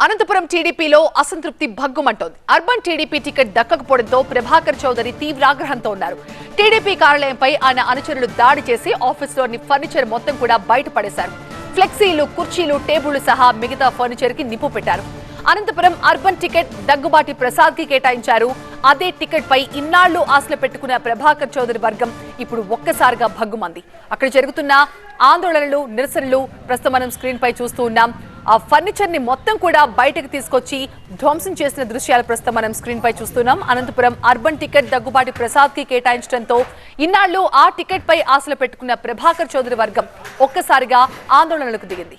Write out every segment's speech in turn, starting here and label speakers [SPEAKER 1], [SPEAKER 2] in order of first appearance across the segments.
[SPEAKER 1] అనంతపురం టీడీపీలో అసంతృప్తి భగ్గుమంటోంది. అర్బన్ టీడీపీ టికెట్ దక్కకపోవడంతో ప్రభాకర్ చౌదరి తీవ్ర ఆగ్రహంతో ఉన్నారు. టీడీపీ కార్యాలయంపై ఆయన అనుచరులు దాడి చేసి ఆఫీసులోని ఫర్నిచర్ మొత్తం కూడా బయటపడేశారు. ఫ్లెక్సీలు, కుర్చీలు, టేబుళ్లు సహా మిగతా ఫర్నిచర్ కి నిప్పు పెట్టారు. అనంతపురం అర్బన్ టికెట్ దగ్గుబాటి ప్రసాద్ కి కేటాయించారు. అదే టికెట్ పై ఇన్నాళ్లు ఆశలు పెట్టుకున్న ప్రభాకర్ చౌదరి వర్గం ఇప్పుడు ఒక్కసారిగా భగ్గుమంది. అక్కడ జరుగుతున్న ఆందోళనలు, నిరసనలు ప్రస్తుతం మనం స్క్రీన్ పై చూస్తూ ఉన్నాం. ఆ ఫర్నిచర్ ని మొత్తం కూడా బయటకు తీసుకొచ్చి ధ్వంసం చేసిన దృశ్యాలు ప్రస్తుతం మనం స్క్రీన్ పై చూస్తున్నాం. అనంతపురం అర్బన్ టికెట్ దగ్గుబాటి ప్రసాద్ కి కేటాయించడంతో ఇన్నాళ్లు ఆ టికెట్ పై ఆశలు పెట్టుకున్న ప్రభాకర్ చౌదరి వర్గం ఒక్కసారిగా ఆందోళనలకు దిగింది.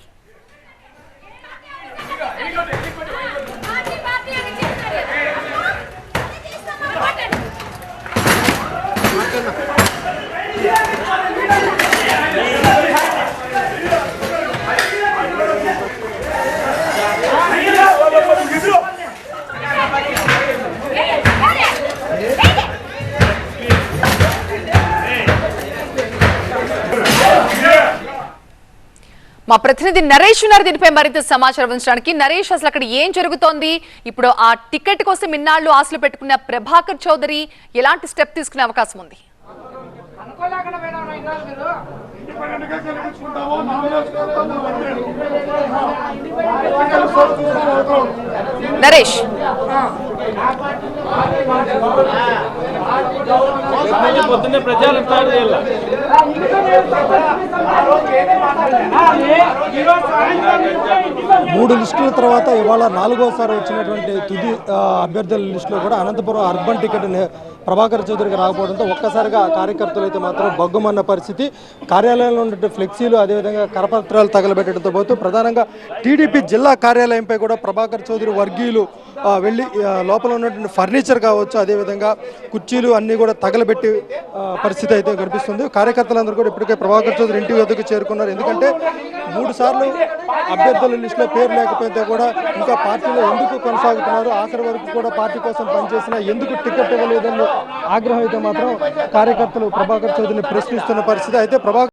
[SPEAKER 1] మా ప్రతినిధి నరేష్ ఉన్నారు దీనిపై మరింత సమాచారం అందించడానికి. నరేష్, అసలు అక్కడ ఏం జరుగుతోంది? ఇప్పుడు ఆ టికెట్ కోసం ఇన్నాళ్లు ఆశలు పెట్టుకున్న ప్రభాకర్ చౌదరి ఎలాంటి స్టెప్ తీసుకునే అవకాశం ఉంది? నరేష్,
[SPEAKER 2] మూడు లిస్టుల తర్వాత ఇవాళ నాలుగోసారి వచ్చినటువంటి తుది అభ్యర్థుల లిస్టులో కూడా అనంతపురం అర్బన్ టికెట్ ప్రభాకర్ చౌదరికి రాకపోవడంతో ఒక్కసారిగా కార్యకర్తలు అయితే మాత్రం బగ్గుమన్న పరిస్థితి. కార్యాలయంలో ఉన్నటువంటి ఫ్లెక్సీలు, అదేవిధంగా కరపత్రాలు తగలబెట్టడంతో పాటు ప్రధానంగా టీడీపీ జిల్లా కార్యాలయంపై కూడా ప్రభాకర్ చౌదరి వర్గీయులు వెళ్ళి లోపల ఉన్నటువంటి ఫర్నిచర్ కావచ్చు, అదేవిధంగా కుర్చీలు అన్నీ కూడా తగలబెట్టి పరిస్థితి అయితే కనిపిస్తుంది. కార్యకర్తలందరూ కూడా ఇప్పటికే ప్రభాకర్ చౌదరి ఇంటి వద్దకు చేరుకున్నారు. ఎందుకంటే 3 సార్లు అభ్యర్థుల లిస్టులో పేరు లేకపోతే కూడా ఇంకా పార్టీలో ఎందుకు కొనసాగుతున్నారు, ఆఖరి వరకు కూడా పార్టీ కోసం పనిచేసినా ఎందుకు టికెట్ ఇవ్వలేదని ఆగ్రహం అయితే మాత్రం కార్యకర్తలు ప్రభాకర్ చౌదరిని ప్రశ్నిస్తున్న పరిస్థితి. అయితే